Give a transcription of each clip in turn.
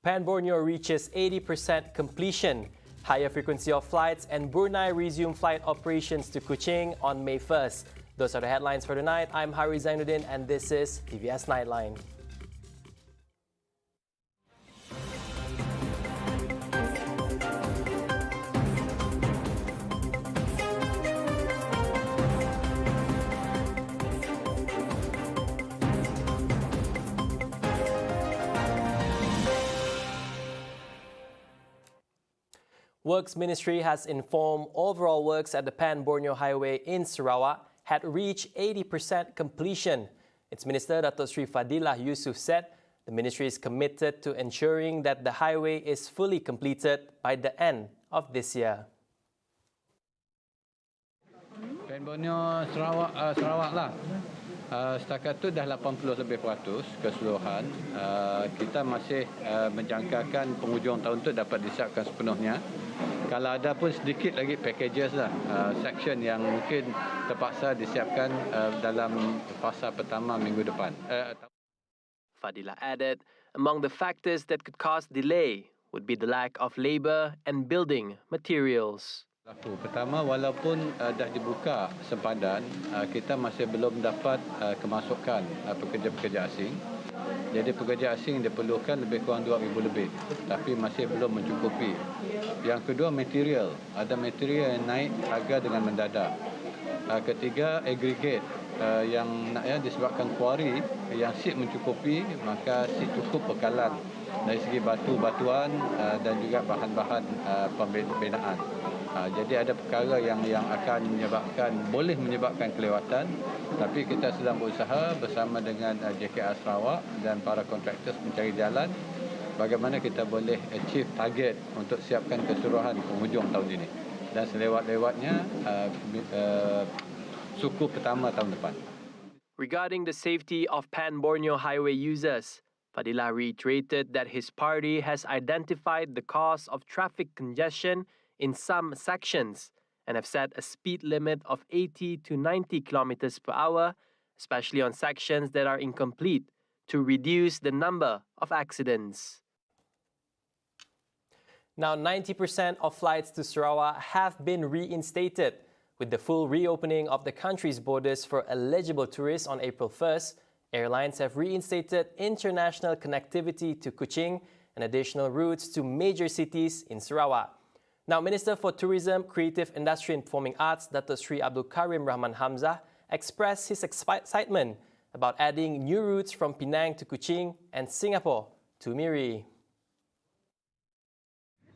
Borneo reaches 80% completion. Higher frequency of flights, and BRUNEI resume flight operations to Kuching on May 1st. Those are the headlines for tonight. I'm Hari Zainuddin and this is TVS Nightline. Works Ministry has informed overall works at the Borneo Highway in Sarawak had reached 80% completion. Its Minister Dato Sri Fadilah Yusof said the ministry is committed to ensuring that the highway is fully completed by the end of this year. Borneo Sarawak lah. Setakat tu dah 80% lebih keseluruhan. Kita masih menjangkakan penghujung tahun tu dapat disiapkan sepenuhnya. Kalau ada pun sedikit lagi packages lah, section yang mungkin terpaksa disiapkan dalam fasa pertama minggu depan. Fadilah added, among the factors that could cause delay would be the lack of labor and building materials. Pertama, walaupun dah dibuka sempadan, kita masih belum dapat kemasukan pekerja-pekerja asing. Jadi pekerja asing diperlukan lebih kurang 2,000 lebih, tapi masih belum mencukupi. Yang kedua, material. Ada material yang naik harga dengan mendadak. Ketiga, aggregate yang disebabkan kuari yang seat mencukupi, maka seat cukup bekalan dari segi batu-batuan dan juga bahan-bahan pembinaan. Jadi ada perkara yang akan boleh menyebabkan kelewatan, tapi kita sedang berusaha bersama dengan JKR Sarawak dan para kontraktor mencari jalan bagaimana kita boleh achieve target untuk siapkan keseluruhan penghujung tahun ini dan selewat-lewatnya suku pertama tahun depan. Regarding the safety of Borneo Highway users, Fadilah reiterated that his party has identified the cause of traffic congestion in some sections and have set a speed limit of 80 to 90 kilometers per hour, especially on sections that are incomplete, to reduce the number of accidents. Now, 90% of flights to Sarawak have been reinstated. With the full reopening of the country's borders for eligible tourists on April 1st, airlines have reinstated international connectivity to Kuching and additional routes to major cities in Sarawak. Now, Minister for Tourism, Creative Industry and Performing Arts, Dato Sri Abdul Karim Rahman Hamzah, expressed his excitement about adding new routes from Penang to Kuching and Singapore to Miri.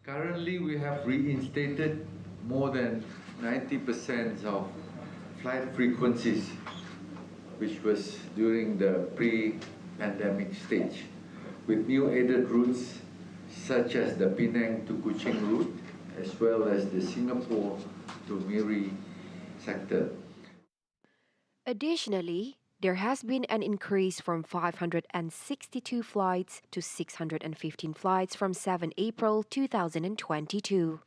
Currently, we have reinstated more than 90% of flight frequencies, which was during the pre-pandemic stage, with new added routes such as the Penang to Kuching route, as well as the Singapore to Miri sector. Additionally, there has been an increase from 562 flights to 615 flights from 7 April 2022.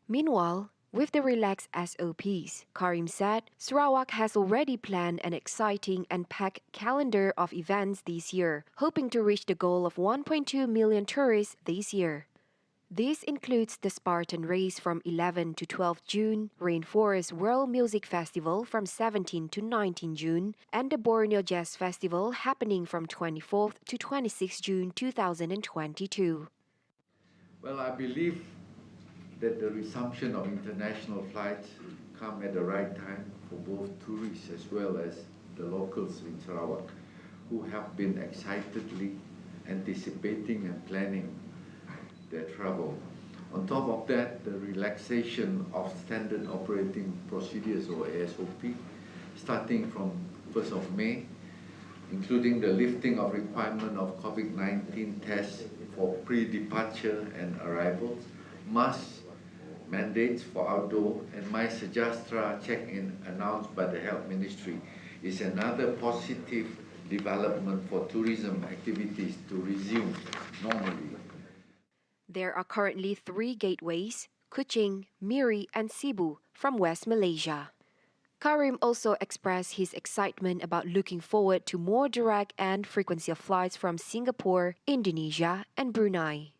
Meanwhile, with the relaxed SOPs, Karim said Sarawak has already planned an exciting and packed calendar of events this year, hoping to reach the goal of 1.2 million tourists this year. This includes the Spartan Race from 11 to 12 June, Rainforest World Music Festival from 17 to 19 June, and the Borneo Jazz Festival happening from 24th to 26 June 2022. Well, I believe that the resumption of international flights come at the right time for both tourists as well as the locals in Sarawak, who have been excitedly anticipating and planning their travel. On top of that, the relaxation of standard operating procedures or ASOP starting from 1st of May, including the lifting of requirement of COVID-19 tests for pre-departure and arrivals, mask mandates for outdoor, and My Sejahtera check-in announced by the Health Ministry is another positive development for tourism activities to resume normally. There are currently 3 gateways, Kuching, Miri and Sibu, from West Malaysia. Karim also expressed his excitement about looking forward to more direct and frequency of flights from Singapore, Indonesia, and Brunei.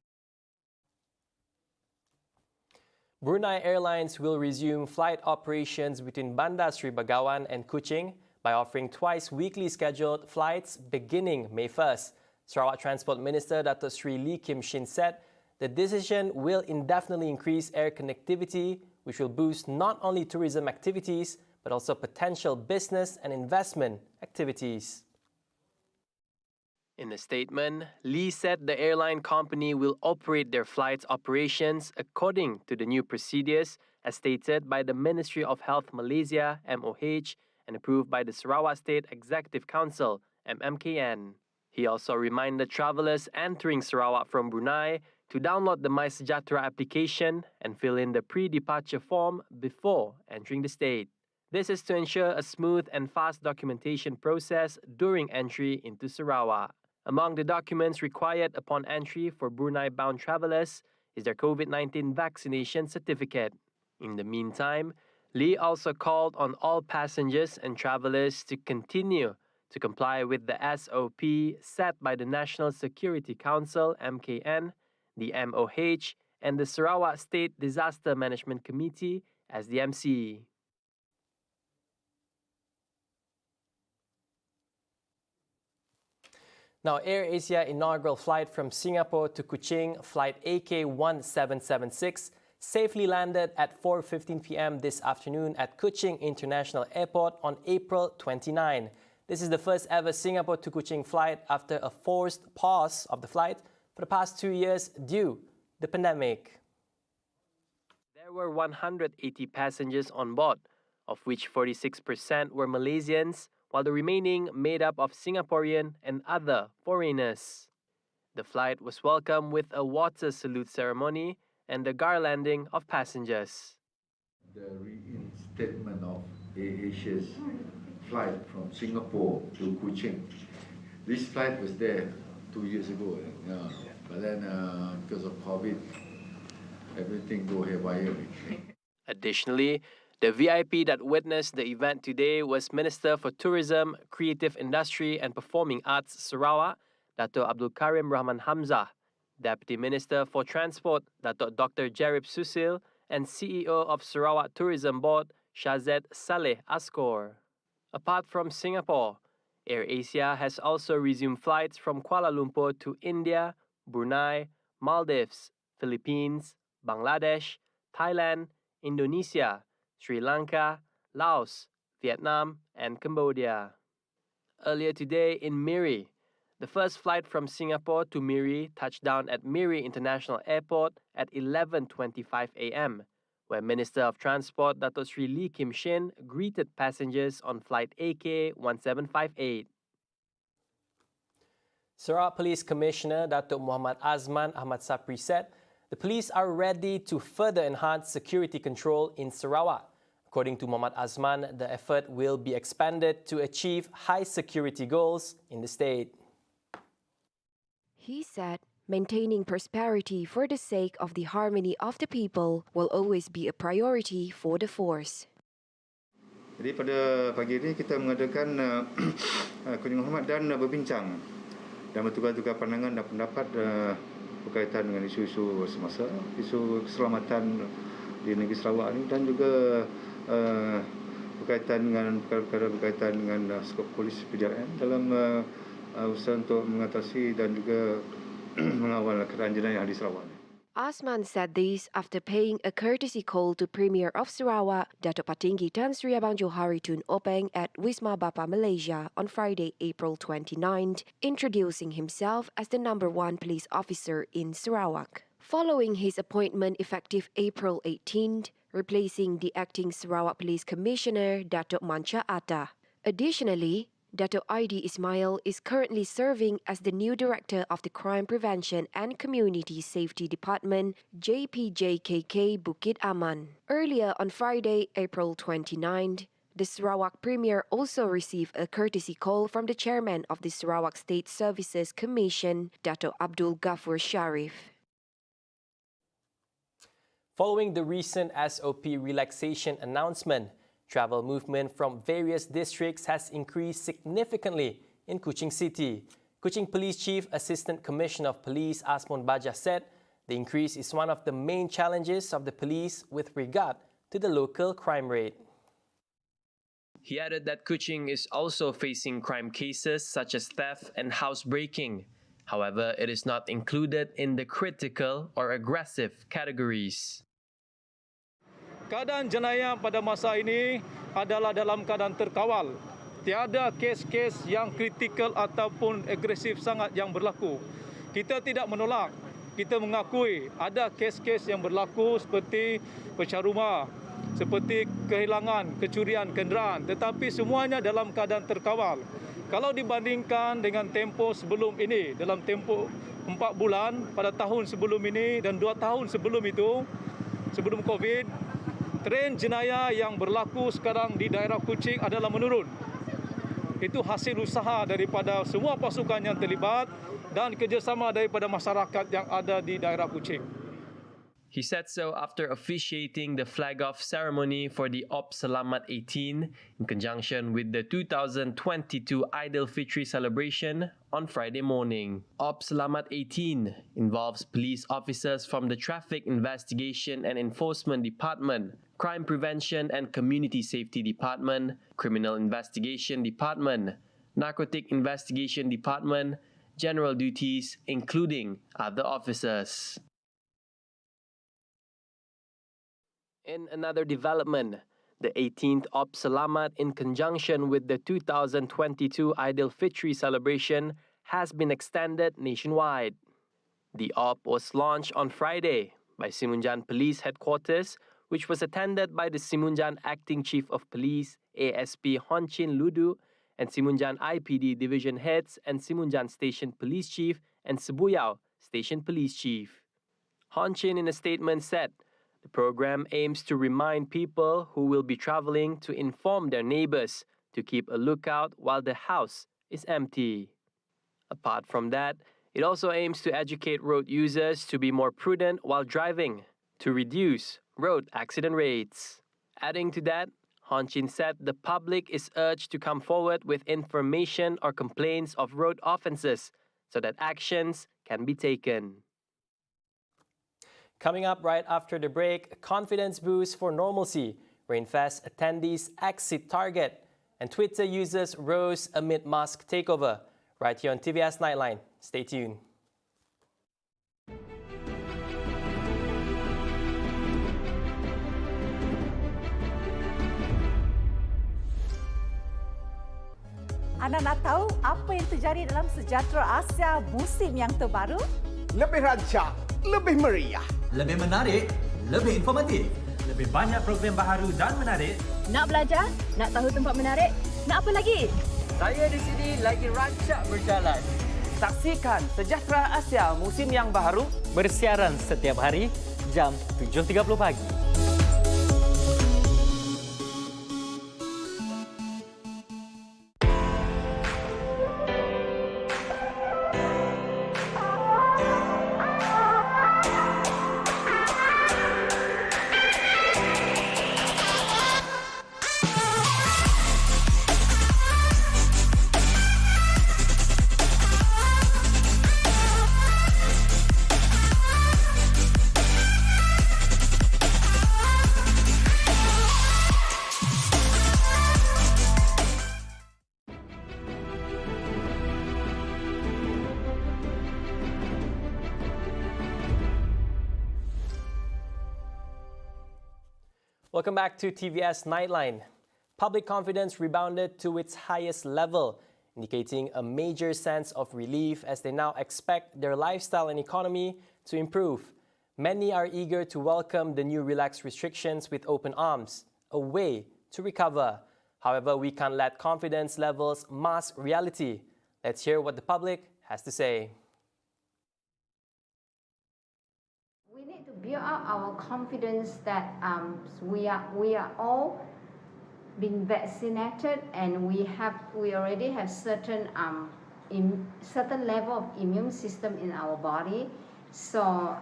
Brunei Airlines will resume flight operations between Bandar Seri Begawan and Kuching by offering twice weekly scheduled flights beginning May 1st. Sarawak Transport Minister Datuk Sri Lee Kim Shin said the decision will indefinitely increase air connectivity, which will boost not only tourism activities but also potential business and investment activities. In a statement, Lee said the airline company will operate their flights operations according to the new procedures as stated by the Ministry of Health Malaysia (MOH) and approved by the Sarawak State Executive Council (MMKN). He also reminded travellers entering Sarawak from Brunei to download the MySejahtera application and fill in the pre-departure form before entering the state. This is to ensure a smooth and fast documentation process during entry into Sarawak. Among the documents required upon entry for Brunei-bound travellers is their COVID-19 vaccination certificate. In the meantime, Lee also called on all passengers and travellers to continue to comply with the SOP set by the National Security Council (MKN), the MOH, and the Sarawak State Disaster Management Committee (SDMC). Now, AirAsia inaugural flight from Singapore to Kuching, flight AK1776, safely landed at 4:15 p.m. this afternoon at Kuching International Airport on April 29. This is the first ever Singapore to Kuching flight after a forced pause of the flight for the past 2 years due to the pandemic. There were 180 passengers on board, of which 46% were Malaysians, while the remaining made up of Singaporean and other foreigners. The flight was welcomed with a water salute ceremony and the garlanding of passengers. The reinstatement of AirAsia's flight from Singapore to Kuching. This flight was there 2 years ago, but then because of COVID, everything go haywire. Additionally, the VIP that witnessed the event today was Minister for Tourism, Creative Industry and Performing Arts Sarawak, Dato' Abdul Karim Rahman Hamzah, Deputy Minister for Transport, Dato' Dr. Jerib Susil, and CEO of Sarawak Tourism Board, Shazed Saleh Askor. Apart from Singapore, AirAsia has also resumed flights from Kuala Lumpur to India, Brunei, Maldives, Philippines, Bangladesh, Thailand, Indonesia, Sri Lanka, Laos, Vietnam, and Cambodia. Earlier today in Miri, the first flight from Singapore to Miri touched down at Miri International Airport at 11:25 a.m., where Minister of Transport Dato' Sri Lee Kim Shin greeted passengers on flight AK1758. Sarawak Police Commissioner Dato' Muhammad Azman Ahmad Sapri said the police are ready to further enhance security control in Sarawak. According to Muhammad Azman, the effort will be expanded to achieve high security goals in the state. He said, maintaining prosperity for the sake of the harmony of the people will always be a priority for the force. Jadi pada pagi ini kita mengadakan kunjungan hormat dan berbincang dan bertukar-tukar pandangan dan pendapat berkaitan dengan isu-isu semasa, isu keselamatan di negeri Sarawak ini dan juga berkaitan dengan perkara-perkara berkaitan dengan skop polis PJRN dalam usaha untuk mengatasi dan juga mengawal keadaan jenayah di Sarawak. Azman said this after paying a courtesy call to Premier of Sarawak, Dato' Patinggi Tan Sri Abang Johari Tun Openg at Wisma Bapa Malaysia on Friday, April 29th, introducing himself as the #1 police officer in Sarawak. Following his appointment effective April 18th, replacing the acting Sarawak Police Commissioner, Dato' Mancha Atta. Additionally, Dato' Aidi Ismail is currently serving as the new Director of the Crime Prevention and Community Safety Department, JPJKK Bukit Aman. Earlier on Friday, April 29th, the Sarawak Premier also received a courtesy call from the Chairman of the Sarawak State Services Commission, Dato' Abdul Ghafur Sharif. Following the recent SOP relaxation announcement, Travel movement from various districts has increased significantly in Kuching City. Kuching Police Chief Assistant Commissioner of Police Asmon Baja said the increase is one of the main challenges of the police with regard to the local crime rate. He added that Kuching is also facing crime cases such as theft and housebreaking. However, it is not included in the critical or aggressive categories. Keadaan jenayah pada masa ini adalah dalam keadaan terkawal. Tiada kes-kes yang kritikal ataupun agresif sangat yang berlaku. Kita tidak menolak, kita mengakui ada kes-kes yang berlaku seperti pecah rumah, seperti kehilangan, kecurian kenderaan, tetapi semuanya dalam keadaan terkawal. Kalau dibandingkan dengan tempoh sebelum ini, dalam tempoh 4 bulan pada tahun sebelum ini dan 2 tahun sebelum itu, sebelum COVID, tren jenayah yang berlaku sekarang di daerah Kuching adalah menurun. Itu hasil usaha daripada semua pasukan yang terlibat dan kerjasama daripada masyarakat yang ada di daerah Kuching. He said so after officiating the flag-off ceremony for the SELAMAT 18 in conjunction with the 2022 Aidilfitri celebration on Friday morning. SELAMAT 18 involves police officers from the Traffic Investigation and Enforcement Department, Crime Prevention and Community Safety Department, Criminal Investigation Department, Narcotic Investigation Department, General Duties, including other officers. In another development, the 18th SELAMAT in conjunction with the 2022 Aidilfitri celebration has been extended nationwide. The was launched on Friday by SIMUNJAN Police Headquarters, which was attended by the SIMUNJAN Acting Chief of Police ASP Honchin Ludu and SIMUNJAN IPD Division Heads and SIMUNJAN Station Police Chief and Sibuyao Station Police Chief. Honchin in a statement said, the program aims to remind people who will be traveling to inform their neighbors to keep a lookout while the house is empty. Apart from that, it also aims to educate road users to be more prudent while driving to reduce road accident rates. Adding to that, Honchin said the public is urged to come forward with information or complaints of road offences so that actions can be taken. Coming up right after the break, confidence boost for Normalcy, Rainfest attendees exit Target, and Twitter users rose amid MUSK takeover. Right here on TVS Nightline. Stay tuned. Anda nak tahu apa yang terjadi dalam sejahtera Asia musim yang terbaru? Lebih rancak, lebih meriah. Lebih menarik, lebih informatif. Lebih banyak program baharu dan menarik. Nak belajar? Nak tahu tempat menarik? Nak apa lagi? Saya di sini lagi rancak berjalan. Saksikan Sejahtera Asia musim yang baru bersiaran setiap hari jam 7.30 pagi. Welcome back to TVS Nightline. Public confidence rebounded to its highest level, indicating a major sense of relief as they now expect their lifestyle and economy to improve. Many are eager to welcome the new relaxed restrictions with open arms, a way to recover. However, we can't let confidence levels mask reality. Let's hear what the public has to say. We need to build up our confidence that we are all been vaccinated and we already have certain level of immune system in our body, so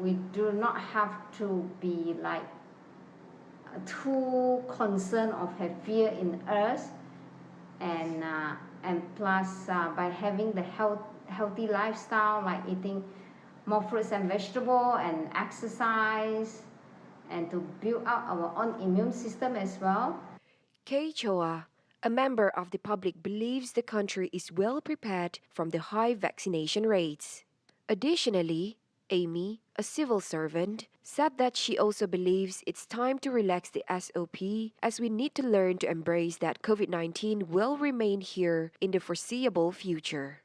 we do not have to be like too concerned or have fear in us, and plus by having the healthy lifestyle, like eating more fruits and vegetables and exercise, and to build up our own immune system as well. Kay Choa, a member of the public, believes the country is well prepared from the high vaccination rates. Additionally, Amy, a civil servant, said that she also believes it's time to relax the SOP, as we need to learn to embrace that COVID-19 will remain here in the foreseeable future.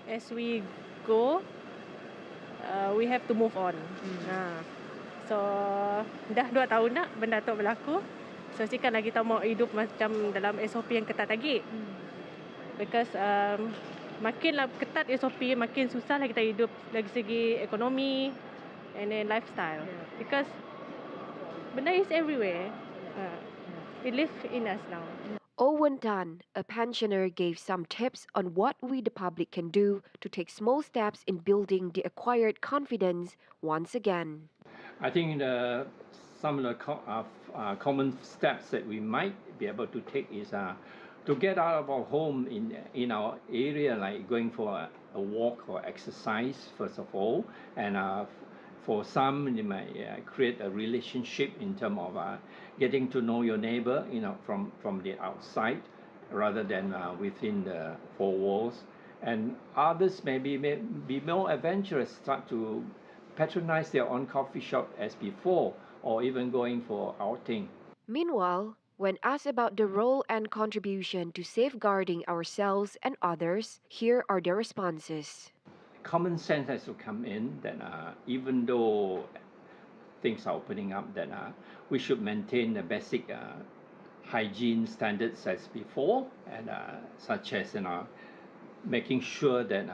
As we go, we have to move on. So, dah 2 tahun dah benda tu berlaku. So, jika lagi kita mau hidup macam dalam SOP yang ketat lagi. Because makin ketat SOP, makin susah lah kita hidup dari segi ekonomi and then lifestyle. Because benda is everywhere. It lives in us now. Owen Tan, a pensioner, gave some tips on what we the public can do to take small steps in building the acquired confidence once again. I think some of the common steps that we might be able to take is to get out of our home in our area, like going for a walk or exercise, first of all. And for some, you might create a relationship in terms of getting to know your neighbor, from the outside rather than within the four walls. And others may be more adventurous, start to patronize their own coffee shop as before, or even going for outing. Meanwhile, when asked about the role and contribution to safeguarding ourselves and others, here are the responses. Common sense has to come in that even though things are opening up, that we should maintain the basic hygiene standards as before, and such as making sure that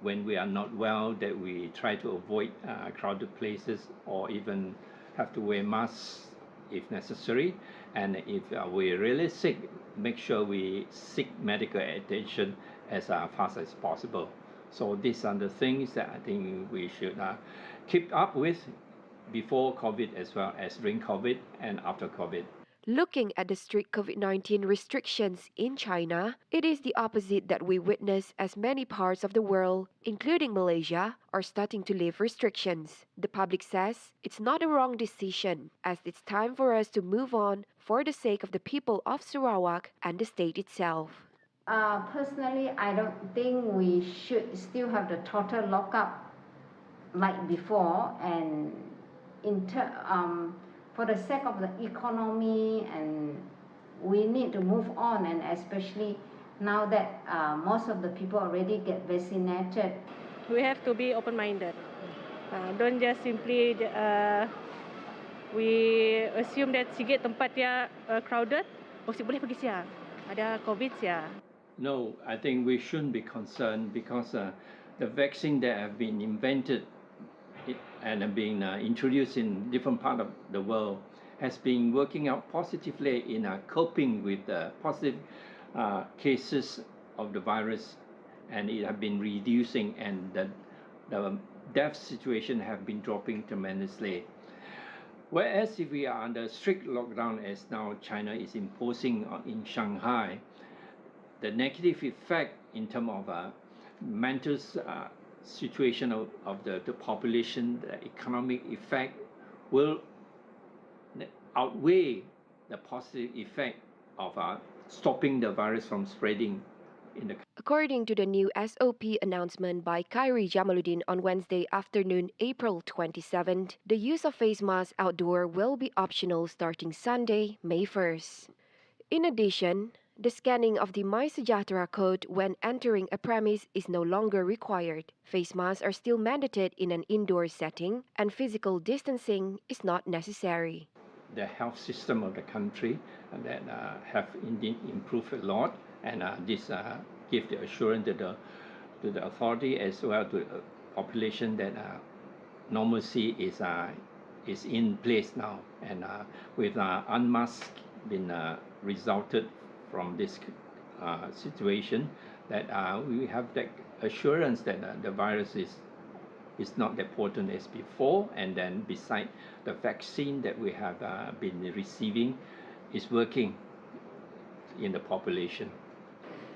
when we are not well, that we try to avoid crowded places, or even have to wear masks if necessary. And if we're really sick, make sure we seek medical attention as fast as possible. So these are the things that I think we should keep up with before COVID, as well as during COVID and after COVID. Looking at the strict COVID-19 restrictions in China, it is the opposite that we witness, as many parts of the world, including Malaysia, are starting to lift restrictions. The public says it's not a wrong decision, as it's time for us to move on for the sake of the people of Sarawak and the state itself. Personally, I don't think we should still have the total lockup like before, and for the sake of the economy, and we need to move on, and especially now that most of the people already get vaccinated. We have to be open-minded. Don't just simply we assume that sikit tempat dia crowded, boleh pergi siya, ada COVID siya. No, I think we shouldn't be concerned, because the vaccine that have been invented and being introduced in different parts of the world has been working out positively in coping with the positive cases of the virus, and it have been reducing, and the death situation have been dropping tremendously. Whereas if we are under strict lockdown, as now China is imposing in Shanghai, the negative effect in terms of mental situation of the population, the economic effect will outweigh the positive effect of stopping the virus from spreading in the country. According to the new SOP announcement by Khairi Jamaluddin on Wednesday afternoon, April 27th, the use of face masks outdoor will be optional starting Sunday, May 1st. In addition, the scanning of the MySejahtera code when entering a premise is no longer required. Face masks are still mandated in an indoor setting, and physical distancing is not necessary. The health system of the country that have indeed improved a lot, and this gives the assurance to the authority as well to the population that normalcy is in place now, and with unmasked been resulted from this situation, that we have the assurance that the virus is is not that potent as before. And then beside the vaccine that we have been receiving is working in the population.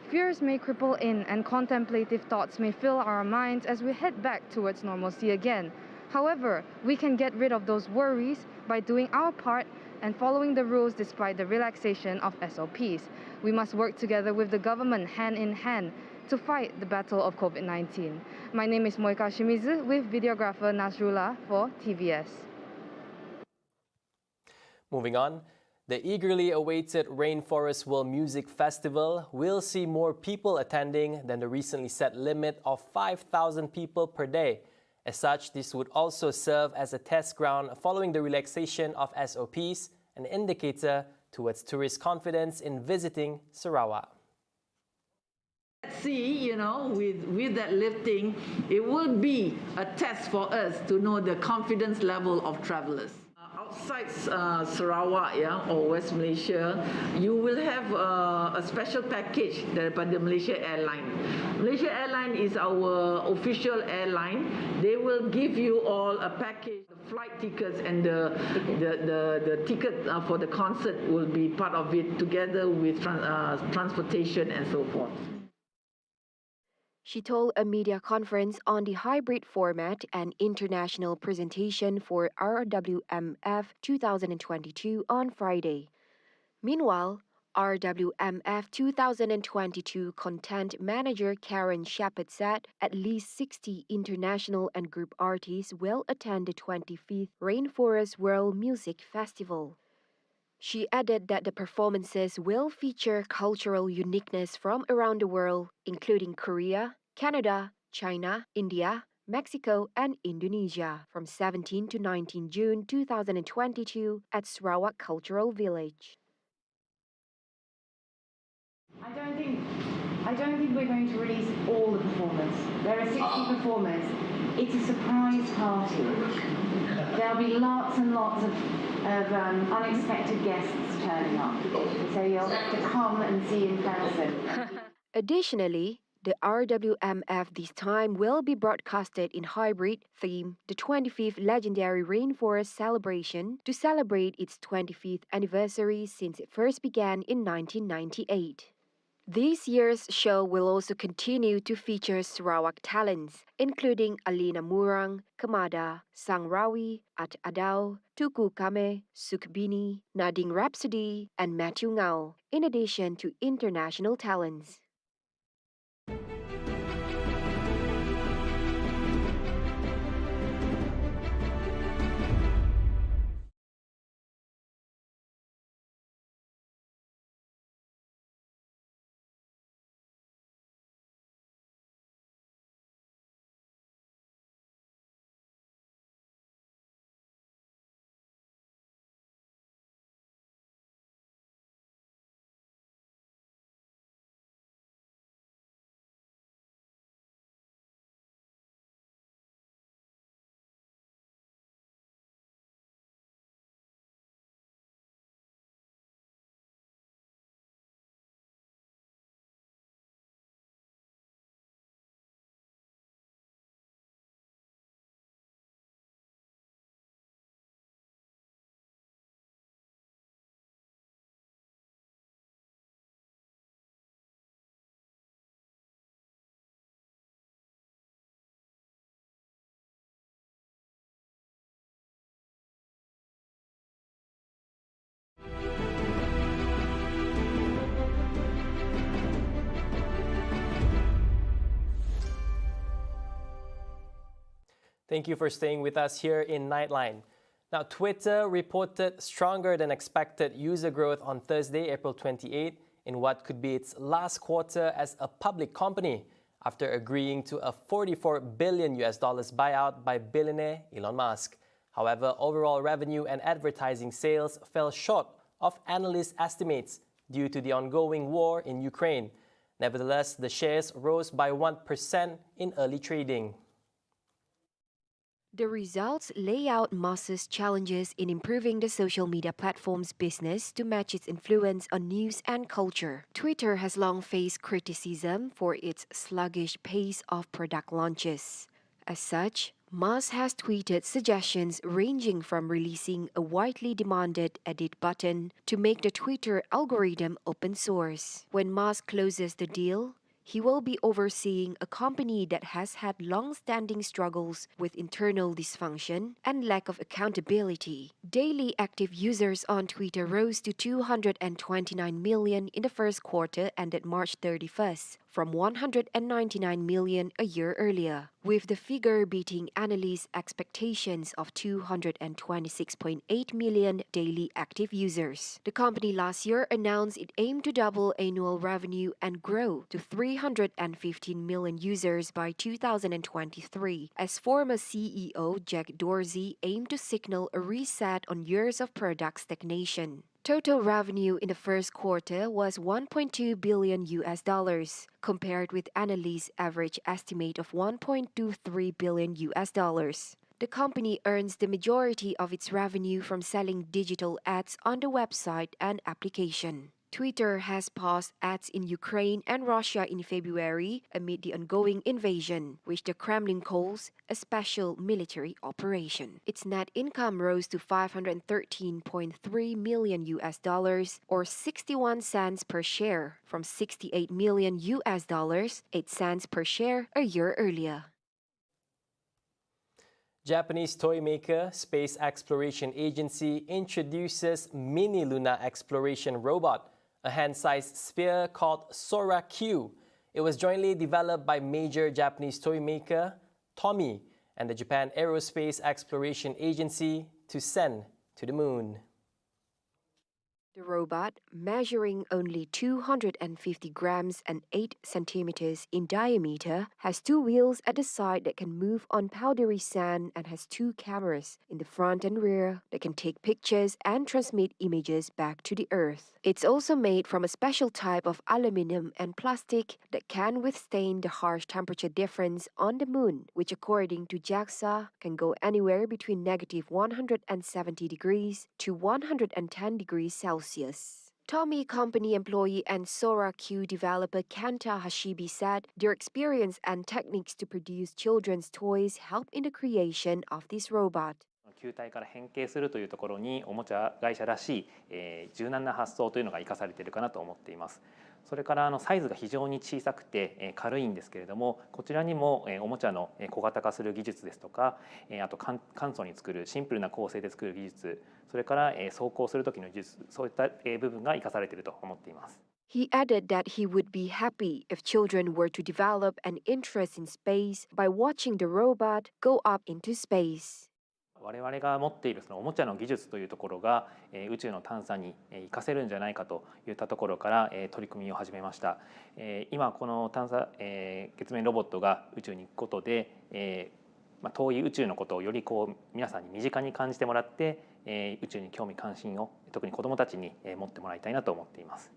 Fears may cripple in and contemplative thoughts may fill our minds as we head back towards normalcy again. However, we can get rid of those worries by doing our part and following the rules despite the relaxation of SOPs. We must work together with the government hand in hand to fight the battle of COVID-19. My name is Moika Shimizu with videographer Nasrullah for TVS. Moving on, the eagerly awaited Rainforest World Music Festival will see more people attending than the recently set limit of 5,000 people per day. As such, this would also serve as a test ground following the relaxation of SOPs, an indicator towards tourist confidence in visiting Sarawak. See, with that lifting, it will be a test for us to know the confidence level of travelers. Outside Sarawak, or West Malaysia, you will have a special package daripada Malaysia Airline. Malaysia Airline is our official airline. They will give you all a package. The flight tickets and the ticket for the concert will be part of it, together with transportation and so forth. She told a media conference on the hybrid format and international presentation for RWMF 2022 on Friday. Meanwhile, RWMF 2022 content manager Karen Shepard said at least 60 international and group artists will attend the 25th Rainforest World Music Festival. She added that the performances will feature cultural uniqueness from around the world, including Korea, Canada, China, India, Mexico, and Indonesia from 17 to 19 June 2022 at Sarawak Cultural Village. I don't think we're going to release all the performers. There are 60 performers. It's a surprise party. There'll be lots and lots of unexpected guests turning up. So you'll have to come and see in person. Additionally, the RWMF this time will be broadcasted in hybrid theme, the 25th Legendary Rainforest Celebration, to celebrate its 25th anniversary since it first began in 1998. This year's show will also continue to feature Sarawak talents, including Alina Murang, Kamada, Sang Rawi, At Adau, Tuku Kame, Sukbini, Nading Rhapsody, and Matthew Ngau, in addition to international talents. Thank you for staying with us here in Nightline. Now, Twitter reported stronger than expected user growth on Thursday, April 28, in what could be its last quarter as a public company, after agreeing to a $44 billion buyout by billionaire Elon Musk. However, overall revenue and advertising sales fell short of analyst estimates due to the ongoing war in Ukraine. Nevertheless, the shares rose by 1% in early trading. The results lay out Musk's challenges in improving the social media platform's business to match its influence on news and culture. Twitter has long faced criticism for its sluggish pace of product launches. As such, Musk has tweeted suggestions ranging from releasing a widely demanded edit button to make the Twitter algorithm open source. When Musk closes the deal, he will be overseeing a company that has had long-standing struggles with internal dysfunction and lack of accountability. Daily active users on Twitter rose to 229 million in the first quarter ended March 31st, from 199 million a year earlier, with the figure beating analysts' expectations of 226.8 million daily active users. The company last year announced it aimed to double annual revenue and grow to 315 million users by 2023, as former CEO Jack Dorsey aimed to signal a reset on years of product stagnation. Total revenue in the first quarter was $1.2 billion, compared with analysts' average estimate of $1.23 billion. The company earns the majority of its revenue from selling digital ads on the website and application. Twitter has paused ads in Ukraine and Russia in February amid the ongoing invasion, which the Kremlin calls a special military operation. Its net income rose to $513.3 million or 61 cents per share from $68 million 8 cents per share a year earlier. Japanese toy maker Space Exploration Agency introduces mini lunar exploration robot, a hand-sized sphere called SARAWAK. It was jointly developed by major Japanese toy maker Tomy and the Japan Aerospace Exploration Agency to send to the moon. The robot, measuring only 250 grams and 8 centimeters in diameter, has 2 wheels at the side that can move on powdery sand and has 2 cameras in the front and rear that can take pictures and transmit images back to the Earth. It's also made from a special type of aluminum and plastic that can withstand the harsh temperature difference on the moon, which according to JAXA can go anywhere between -170 degrees to 110 degrees Celsius. Tomy company employee and SARAWAK developer Kanta Hashibi said their experience and techniques to produce children's toys helped in the creation of this robot. 球体から変形するというところにおもちゃ会社らしい、柔軟な発想というのが生かされているかなと思っています。それからサイズが非常に小さくて軽いんですけれども、こちらにもおもちゃの小型化する技術ですとか、あと簡素に作るシンプルな構成で作る技術、それから走行する時の技術、そういった部分が生かされていると思っています。He added that he would be happy if children were to develop an interest in space by watching the robot go up into space. 我々が持っているそのおもちゃの技術というところが宇宙の探査に活かせるんじゃないかといったところから取り組みを始めました。今この探査月面ロボットが宇宙に行くことで遠い宇宙のことをより皆さんに身近に感じてもらって宇宙に興味関心を特に子どもたちに持ってもらいたいなと思っています。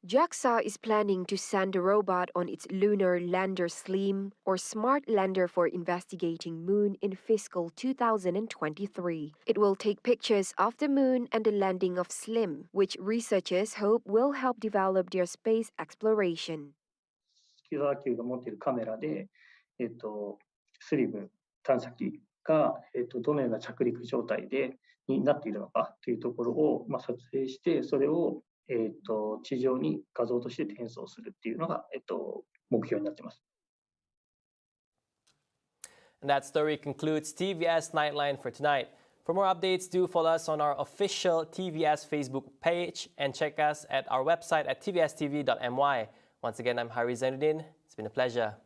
JAXA is planning to send the robot on its lunar lander SLIM or smart lander for investigating moon in fiscal 2023. It will take pictures of the moon and the landing of SLIM, which researchers hope will help develop their space exploration. SARAWAKが持っているカメラで、スリム探査機が、どのような着陸状態になっているのかというところを、撮影して、それを地上に画像として転送するっていうのが、目標になっています。And that story concludes TVS Nightline for tonight. For more updates, do follow us on our official TVS Facebook page and check us at our website at TVSTVMY. Once again, I'm Hari Zainuddin. It's been a pleasure.